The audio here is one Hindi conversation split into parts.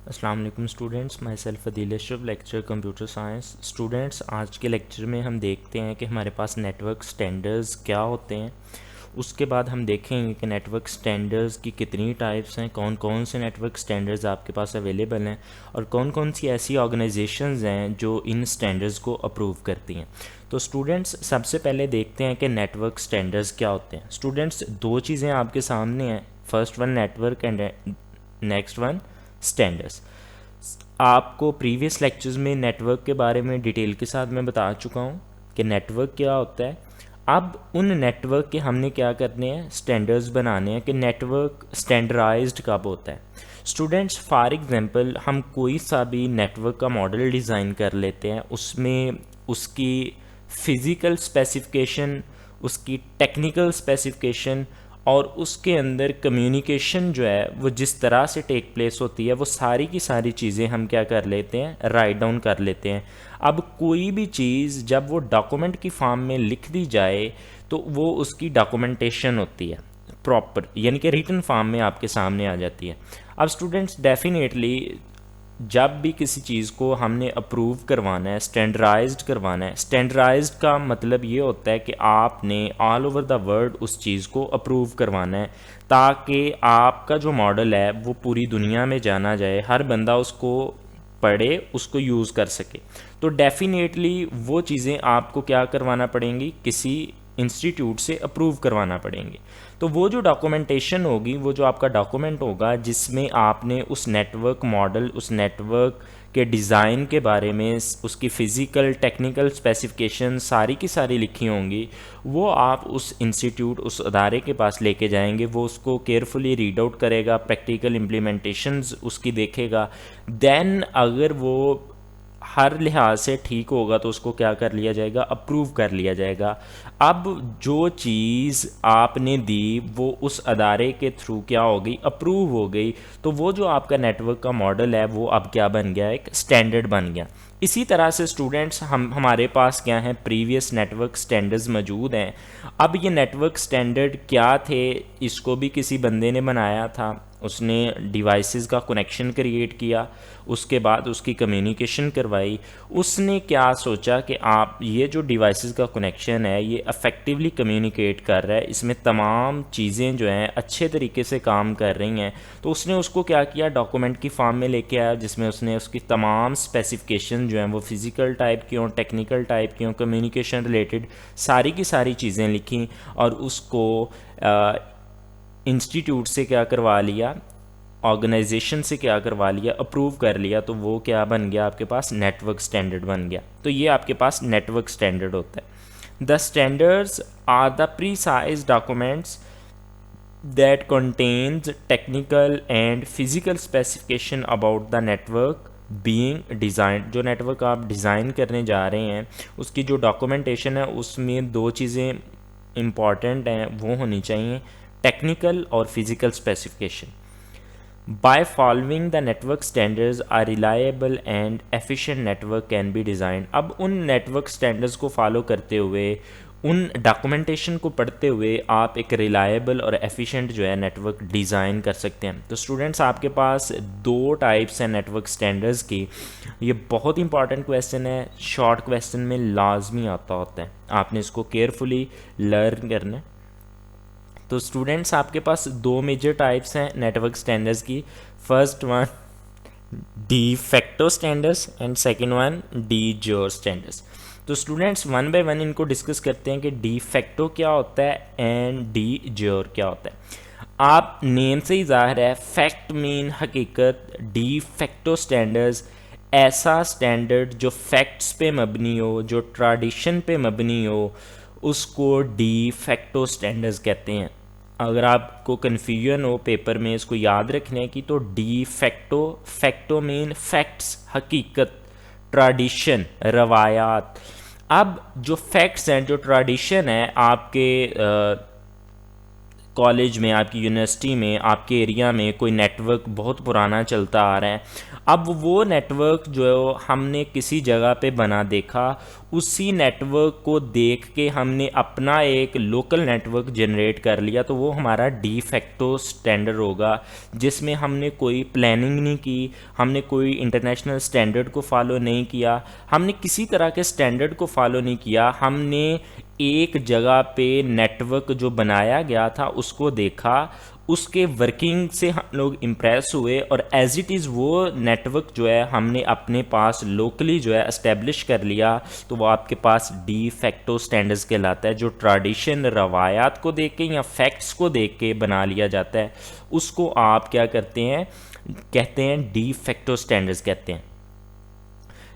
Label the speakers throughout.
Speaker 1: अस्सलाम वालेकुम students, my self Adeel Ashraf, lecture computer science. Students, आज के लेक्चर में हम देखते हैं कि हमारे पास नेटवर्क स्टैंडर्ड्स क्या होते हैं। उसके बाद हम देखेंगे कि नेटवर्क स्टैंडर्ड्स की कितनी टाइप्स हैं, कौन कौन से नेटवर्क स्टैंडर्ड्स आपके पास अवेलेबल हैं और कौन कौन सी ऐसी ऑर्गेनाइजेशंस हैं जो इन स्टैंडर्ड्स को अप्रूव करती हैं। तो स्टूडेंट्स, सबसे पहले देखते हैं कि नेटवर्क स्टैंडर्ड्स क्या होते हैं। स्टूडेंट्स, दो चीज़ें आपके सामने हैं, first one network and next one standards. आपको प्रीवियस लेक्चर्स में नेटवर्क के बारे में डिटेल के साथ मैं बता चुका हूँ कि नेटवर्क क्या होता है। अब उन नेटवर्क के हमने क्या करने हैं, स्टैंडर्ड्स बनाने हैं कि नेटवर्क स्टैंडर्डाइज्ड कब होता है। स्टूडेंट्स, फॉर एग्जांपल हम कोई सा भी नेटवर्क का मॉडल डिज़ाइन कर लेते हैं, उसमें उसकी फ़िज़िकल स्पेसिफिकेशन, उसकी टेक्निकल स्पेसिफिकेशन और उसके अंदर कम्युनिकेशन जो है वो जिस तरह से टेक प्लेस होती है, वो सारी की सारी चीज़ें हम क्या कर लेते हैं, राइट डाउन कर लेते हैं। अब कोई भी चीज़ जब वो डॉक्यूमेंट की फॉर्म में लिख दी जाए तो वो उसकी डॉक्यूमेंटेशन होती है प्रॉपर, यानी कि रिटन फॉर्म में आपके सामने आ जाती है। अब स्टूडेंट्स, डेफिनेटली जब भी किसी चीज़ को हमने अप्रूव करवाना है, स्टैंडर्डाइज्ड करवाना है, स्टैंडर्डाइज्ड का मतलब ये होता है कि आपने ऑल ओवर द वर्ल्ड उस चीज़ को अप्रूव करवाना है ताकि आपका जो मॉडल है वो पूरी दुनिया में जाना जाए, हर बंदा उसको पढ़े, उसको यूज़ कर सके। तो डेफिनेटली वो चीज़ें आपको क्या करवाना पड़ेंगी, किसी इंस्टीट्यूट से अप्रूव करवाना पड़ेंगे। तो वो जो डॉक्यूमेंटेशन होगी, वो जो आपका डॉक्यूमेंट होगा जिसमें आपने उस नेटवर्क मॉडल, उस नेटवर्क के डिज़ाइन के बारे में, उसकी फ़िज़िकल टेक्निकल स्पेसिफिकेशन सारी की सारी लिखी होंगी, वो आप उस इंस्टीट्यूट, उस अदारे के पास लेके जाएंगे। वो उसको केयरफुली रीड आउट करेगा, प्रैक्टिकल इम्प्लीमेंटेशंस उसकी देखेगा। देन अगर वो हर लिहाज से ठीक होगा तो उसको क्या कर लिया जाएगा, अप्रूव कर लिया जाएगा। अब जो चीज़ आपने दी वो उस अदारे के थ्रू क्या हो गई, अप्रूव हो गई, तो वो जो आपका नेटवर्क का मॉडल है वो अब क्या बन गया, एक स्टैंडर्ड बन गया। इसी तरह से स्टूडेंट्स, हमारे पास क्या है, प्रीवियस नेटवर्क स्टैंडर्ड्स मौजूद हैं। अब ये नेटवर्क स्टैंडर्ड क्या थे, इसको भी किसी बंदे ने बनाया था, उसने डिवाइसेस का कनेक्शन क्रिएट किया, उसके बाद उसकी कम्युनिकेशन करवाई। उसने क्या सोचा कि आप ये जो डिवाइसेस का कनेक्शन है ये अफेक्टिवली कम्युनिकेट कर रहा है, इसमें तमाम चीज़ें जो हैं अच्छे तरीके से काम कर रही हैं। तो उसने उसको क्या किया, डॉक्यूमेंट की फॉर्म में लेके आया जिसमें उसने उसकी तमाम स्पेसिफिकेशन जो हैं वो फिज़िकल टाइप की हों, टेक्निकल टाइप की हों, कम्युनिकेशन रिलेटेड सारी की सारी चीज़ें लिखी और उसको इंस्टीट्यूट से क्या करवा लिया, ऑर्गेनाइजेशन से क्या करवा लिया, अप्रूव कर लिया। तो वो क्या बन गया, आपके पास नेटवर्क स्टैंडर्ड बन गया। तो ये आपके पास नेटवर्क स्टैंडर्ड होता है। The standards are the precise documents that contains technical and physical specification about the network being designed। जो नेटवर्क आप डिज़ाइन करने जा रहे हैं उसकी जो डॉक्यूमेंटेशन है उसमें दो चीज़ें इम्पॉर्टेंट हैं, वो होनी चाहिए, टेक्निकल और physical specification. By following the network standards, a reliable and efficient network can be designed। अब उन नेटवर्क स्टैंडर्ड्स को फॉलो करते हुए, उन डॉक्यूमेंटेशन को पढ़ते हुए आप एक रिलायबल और एफिशिएंट जो है नेटवर्क डिज़ाइन कर सकते हैं। तो स्टूडेंट्स, आपके पास दो टाइप्स हैं नेटवर्क स्टैंडर्ड्स की। ये बहुत इंपॉर्टेंट क्वेश्चन है, शॉर्ट क्वेश्चन में लाजमी आता होता है, आपने इसको केयरफुली लर्न करना है। तो स्टूडेंट्स, आपके पास दो मेजर टाइप्स हैं नेटवर्क स्टैंडर्ड्स की। First one de facto standards and second one D jure standards. तो स्टूडेंट्स, वन बाय वन इनको डिस्कस करते हैं कि डी फैक्टो क्या होता है एंड डी ज्योर क्या होता है। आप नेम से ही ज़ाहिर है, फैक्ट मीन हकीकत, डी फैक्टो स्टैंडर्ड्स ऐसा स्टैंडर्ड जो फैक्ट्स पे मबनी हो, जो ट्रेडिशन पे मबनी हो, उसको डी फैक्टो स्टैंडर्ड्स कहते हैं। अगर आपको कन्फ्यूजन हो पेपर में इसको याद रखने की, तो de facto, facto mean facts, हकीकत, ट्रेडिशन, रवायात। अब जो फैक्ट्स हैं, जो ट्रेडिशन है आपके कॉलेज में, आपकी यूनिवर्सिटी में, आपके एरिया में कोई नेटवर्क बहुत पुराना चलता आ रहा है, अब वो नेटवर्क जो हमने किसी जगह पे बना देखा, उसी नेटवर्क को देख के हमने अपना एक लोकल नेटवर्क जनरेट कर लिया, तो वो हमारा डी फैक्टो स्टैंडर्ड होगा, जिसमें हमने कोई प्लानिंग नहीं की, हमने कोई इंटरनेशनल स्टैंडर्ड को फॉलो नहीं किया, हमने किसी तरह के स्टैंडर्ड को फॉलो नहीं किया, हमने एक जगह पे नेटवर्क जो बनाया गया था उसको देखा, उसके वर्किंग से हम लोग इम्प्रेस हुए, और एज इट इज़ वो नेटवर्क जो है हमने अपने पास लोकली जो है इस्टेब्लिश कर लिया, तो वो आपके पास डी फैक्टो स्टैंडर्ड्स कहलाता है। जो ट्रेडिशन रवायात को देख के या फैक्ट्स को देख के बना लिया जाता है, उसको आप क्या करते हैं, कहते हैं डी फैक्टो स्टैंडर्ड्स कहते हैं।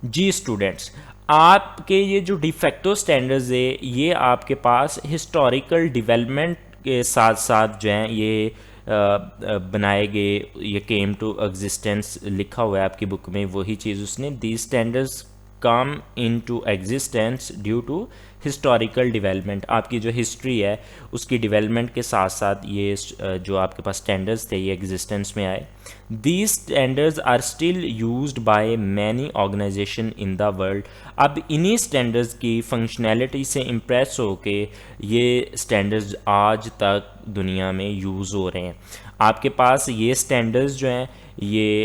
Speaker 1: जी स्टूडेंट्स, आपके ये जो डिफेक्टो स्टैंडर्ड्स है, ये आपके पास हिस्टोरिकल डेवलपमेंट के साथ साथ जो हैं ये बनाए गए, ये केम टू एग्जिस्टेंस लिखा हुआ है आपकी बुक में, वही चीज़ उसने, these standards come into existence due to historical development. आपकी जो हिस्ट्री है उसकी डेवलपमेंट के साथ साथ ये जो आपके पास स्टैंडर्ड्स थे ये एग्जिस्टेंस में आए। These standards are still used by many organisation in the world. अब इन्हीं स्टैंडर्ड्स की फंक्शनैलिटी से इम्प्रेस होके ये स्टैंडर्ड्स आज तक दुनिया में यूज़ हो रहे हैं। आपके पास ये स्टैंडर्ड्स जो हैं ये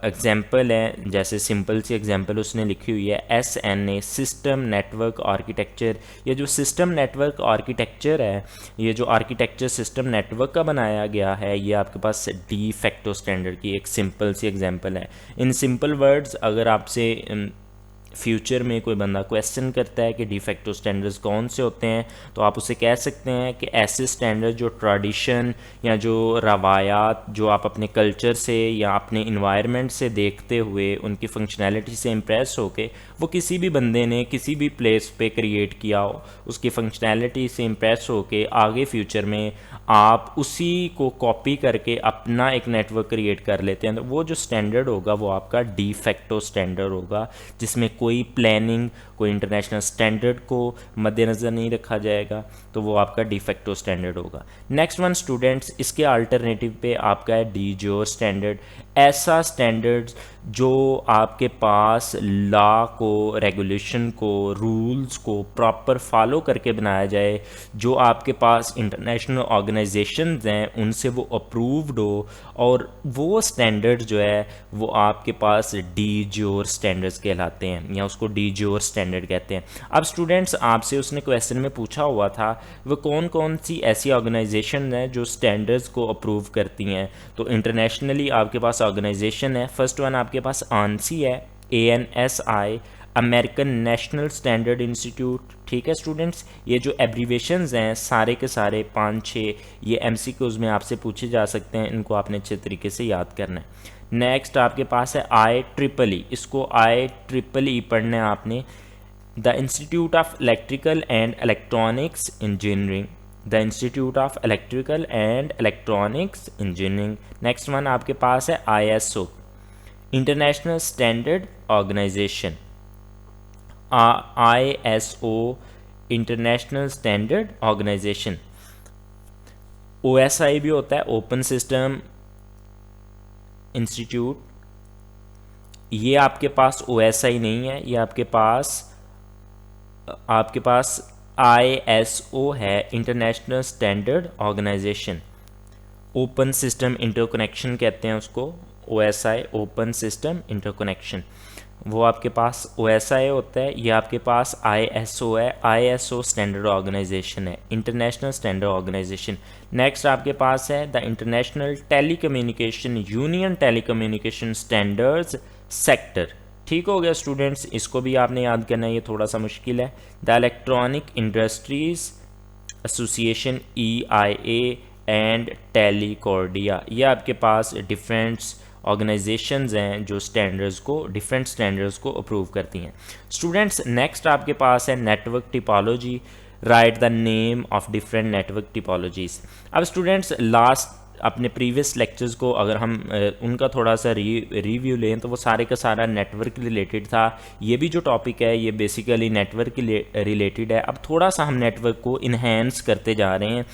Speaker 1: एग्जांपल है, जैसे सिंपल सी एग्जांपल उसने लिखी हुई है, SNA सिस्टम नेटवर्क आर्किटेक्चर। ये जो सिस्टम नेटवर्क आर्किटेक्चर है, ये जो आर्किटेक्चर सिस्टम नेटवर्क का बनाया गया है, ये आपके पास डी फैक्टो स्टैंडर्ड की एक सिंपल सी एग्जांपल है। इन सिंपल वर्ड्स अगर आपसे फ्यूचर में कोई बंदा क्वेश्चन करता है कि डी फैक्टो स्टैंडर्ड्स कौन से होते हैं, तो आप उसे कह सकते हैं कि ऐसे स्टैंडर्ड जो ट्रेडिशन या जो रवायात जो आप अपने कल्चर से या अपने इन्वायरमेंट से देखते हुए उनकी फंक्शनैलिटी से इम्प्रेस होके वो किसी भी बंदे ने किसी भी प्लेस पे क्रिएट किया हो, उसकी फंक्शनैलिटी से इम्प्रेस होके आगे फ्यूचर में आप उसी को कॉपी करके अपना एक नेटवर्क क्रिएट कर लेते हैं, तो वो जो स्टैंडर्ड होगा वो आपका डी फैक्टो स्टैंडर्ड होगा, जिसमें कोई प्लानिंग, कोई इंटरनेशनल स्टैंडर्ड को मद्देनज़र नहीं रखा जाएगा, तो वो आपका डी फैक्टो स्टैंडर्ड होगा। नेक्स्ट वन स्टूडेंट्स, इसके अल्टरनेटिव पे आपका है डी ज्योर स्टैंडर्ड। ऐसा स्टैंडर्ड्स जो आपके पास लॉ को, रेगुलेशन को, रूल्स को प्रॉपर फॉलो करके बनाया जाए, जो आपके पास इंटरनेशनल ऑर्गेनाइजेशंस हैं उनसे वो अप्रूव्ड हो, और वो स्टैंडर्ड जो है वो आपके पास डी ज्योर स्टैंडर्ड्स कहलाते हैं, या उसको डी ज्योर स्टैंडर्ड कहते हैं। अब स्टूडेंट्स आपसे उसने क्वेश्चन में पूछा हुआ था वो कौन कौन सी ऐसी ऑर्गेनाइजेशन हैं जो स्टैंडर्ड्स को अप्रूव करती हैं, तो इंटरनेशनली आपके पास ऑर्गेनाइजेशन है। फर्स्ट वन आपके पास ANSI है, ANSI, American national standard institute. ठीक है स्टूडेंट्स, ये जो एब्रीवेशंस हैं सारे के सारे 5-6 ये MCQs में आपसे पूछे जा सकते हैं, इनको आपने अच्छे तरीके से याद करना है। नेक्स्ट आपके पास है IEEE, इसको IEEE पढ़ना है आपने, the institute of electrical and electronics engineering, the institute of electrical and electronics engineering. Next one आपके पास है ISO, international standard organisation, ISO international standard organisation. OSI भी होता है, ओपन सिस्टम इंस्टीट्यूट, ये आपके पास OSI नहीं है, ये आपके पास ISO है, international standard organisation. Open system interconnection कहते हैं उसको, OSI ओपन सिस्टम इंटरकनेक्शन, वो आपके पास OSI होता है। ये आपके पास ISO है, ISO स्टैंडर्ड ऑर्गेनाइजेशन है, इंटरनेशनल स्टैंडर्ड ऑर्गेनाइजेशन। नेक्स्ट आपके पास है the international telecommunication union, telecommunication standards sector. ठीक हो गया स्टूडेंट्स, इसको भी आपने याद करना है, ये थोड़ा सा मुश्किल है। The electronic industries association, EIA and Telcordia, ये आपके पास डिफरेंट ऑर्गेनाइजेशंस हैं जो स्टैंडर्ड्स को, डिफरेंट स्टैंडर्ड्स को अप्रूव करती हैं। स्टूडेंट्स नेक्स्ट आपके पास है network topology, right the name of different network topologies. अब स्टूडेंट्स लास्ट अपने प्रीवियस लेक्चर्स को अगर हम उनका थोड़ा सा रिव्यू लें तो वो सारे का सारा नेटवर्क रिलेटेड था। ये भी जो टॉपिक है ये बेसिकली नेटवर्क रिलेटेड है। अब थोड़ा सा हम नेटवर्क को इन्हेंस करते जा रहे हैं।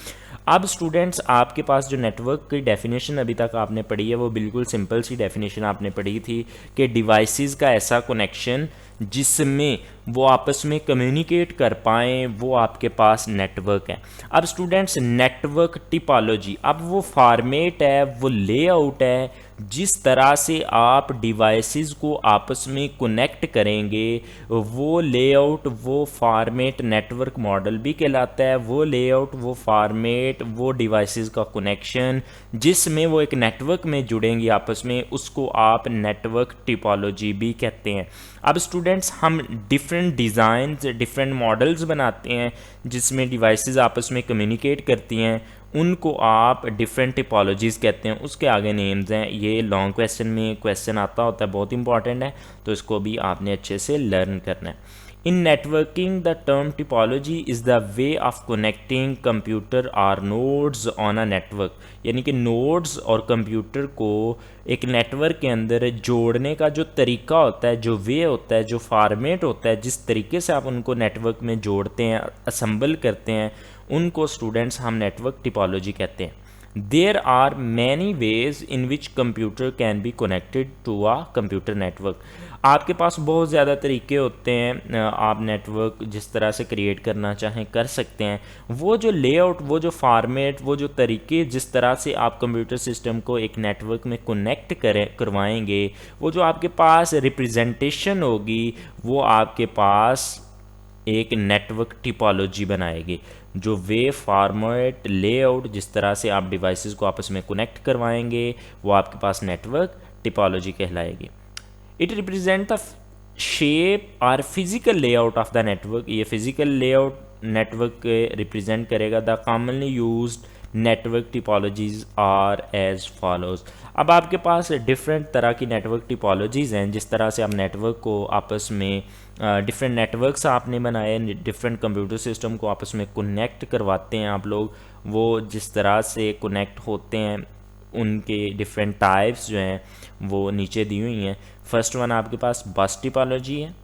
Speaker 1: अब स्टूडेंट्स आपके पास जो नेटवर्क की डेफिनेशन अभी तक आपने पढ़ी है वो बिल्कुल सिंपल सी डेफिनेशन आपने पढ़ी थी कि डिवाइसेस का ऐसा कनेक्शन जिसमें वो आपस में कम्युनिकेट कर पाएँ, वो आपके पास नेटवर्क है। अब स्टूडेंट्स नेटवर्क टिपोलॉजी, अब वो फॉर्मेट है, वो लेआउट है जिस तरह से आप डिवाइसेस को आपस में कनेक्ट करेंगे, वो लेआउट, वो फॉर्मेट नेटवर्क मॉडल भी कहलाता है। वो लेआउट, वो फॉर्मेट, वो डिवाइसेस का कनेक्शन जिसमें वो एक नेटवर्क में जुड़ेंगी आपस में, उसको आप नेटवर्क टिपोलॉजी भी कहते हैं। अब स्टूडेंट्स हम डिफरेंट डिज़ाइंस, डिफरेंट मॉडल्स बनाते हैं जिसमें डिवाइसेस आपस में कम्युनिकेट करती हैं, उनको आप डिफरेंट टिपोलॉजीज़ कहते हैं। उसके आगे नेम्स हैं। ये लॉन्ग क्वेश्चन में क्वेश्चन आता होता है, बहुत इंपॉर्टेंट है, तो इसको भी आपने अच्छे से लर्न करना है। In networking the term topology is the way of connecting computer or nodes on a network, यानी कि नोड्स और कंप्यूटर को एक नेटवर्क के अंदर जोड़ने का जो तरीका होता है, जो वे होता है, जो फॉर्मेट होता है, जिस तरीके से आप उनको नेटवर्क में जोड़ते हैं, असेंबल करते हैं, उनको स्टूडेंट्स हम नेटवर्क टिपोलॉजी कहते हैं। There are many ways in which computer can be connected to a computer network. आपके पास बहुत ज़्यादा तरीके होते हैं, आप नेटवर्क जिस तरह से क्रिएट करना चाहें कर सकते हैं। वो जो लेआउट, वो जो फॉर्मेट, वो जो तरीके जिस तरह से आप कंप्यूटर सिस्टम को एक नेटवर्क में कनेक्ट करवाएंगे, वो जो आपके पास रिप्रेजेंटेशन होगी, वो आपके पास एक नेटवर्क टिपोलॉजी बनाएगी। जो वे फॉर्मेट, लेआउट, जिस तरह से आप डिवाइसेस को आपस में कनेक्ट करवाएंगे, वो आपके पास नेटवर्क टिपोलॉजी कहलाएगी। इट रिप्रेजेंट द शेप और physical layout of the network. ये फिजिकल लेआउट नेटवर्क रिप्रेजेंट करेगा। The commonly used network topologies are as follows. अब आपके पास डिफरेंट तरह की नेटवर्क टिपोलॉजीज़ हैं, जिस तरह से आप नेटवर्क को आपस में डिफरेंट नेटवर्क्स आपने बनाए, डिफरेंट कंप्यूटर सिस्टम को आपस में कनेक्ट करवाते हैं आप लोग। वो जिस तरह से कनेक्ट होते हैं, उनके डिफरेंट टाइप्स जो हैं वो नीचे दी हुई हैं। फर्स्ट वन आपके पास बस टिपोलॉजी है,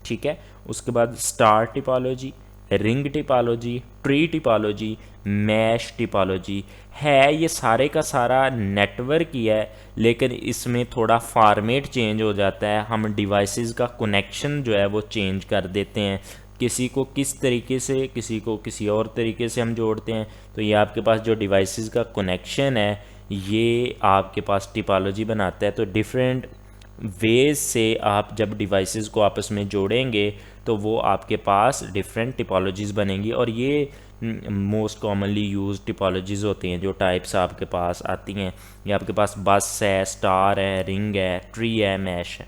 Speaker 1: ठीक है। उसके बाद star topology, ring topology, tree topology, mesh topology है। ये सारे का सारा नेटवर्क ही है, लेकिन इसमें थोड़ा फॉर्मेट चेंज हो जाता है। हम डिवाइसेस का कनेक्शन जो है वो चेंज कर देते हैं, किसी को किस तरीके से, किसी को किसी और तरीके से हम जोड़ते हैं। तो ये आपके पास जो डिवाइसेस का कनेक्शन है, ये आपके पास टिपोलॉजी बनाता है। तो डिफरेंट वेज से आप जब डिवाइसेस को आपस में जोड़ेंगे तो वो आपके पास डिफरेंट टिपोलॉजीज़ बनेंगी। और ये मोस्ट कॉमनली यूज टिपोलॉजीज़ होती हैं जो टाइप्स आपके पास आती हैं। ये आपके पास बस है, स्टार है, रिंग है, ट्री है, मैश है।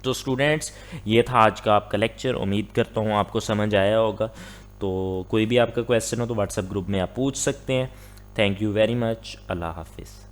Speaker 1: तो स्टूडेंट्स, ये था आज का आपका लेक्चर। उम्मीद करता हूँ आपको समझ आया होगा। तो कोई भी आपका क्वेश्चन हो तो व्हाट्सएप ग्रुप में आप पूछ सकते हैं। Thank you very much. अल्लाह हाफिज़।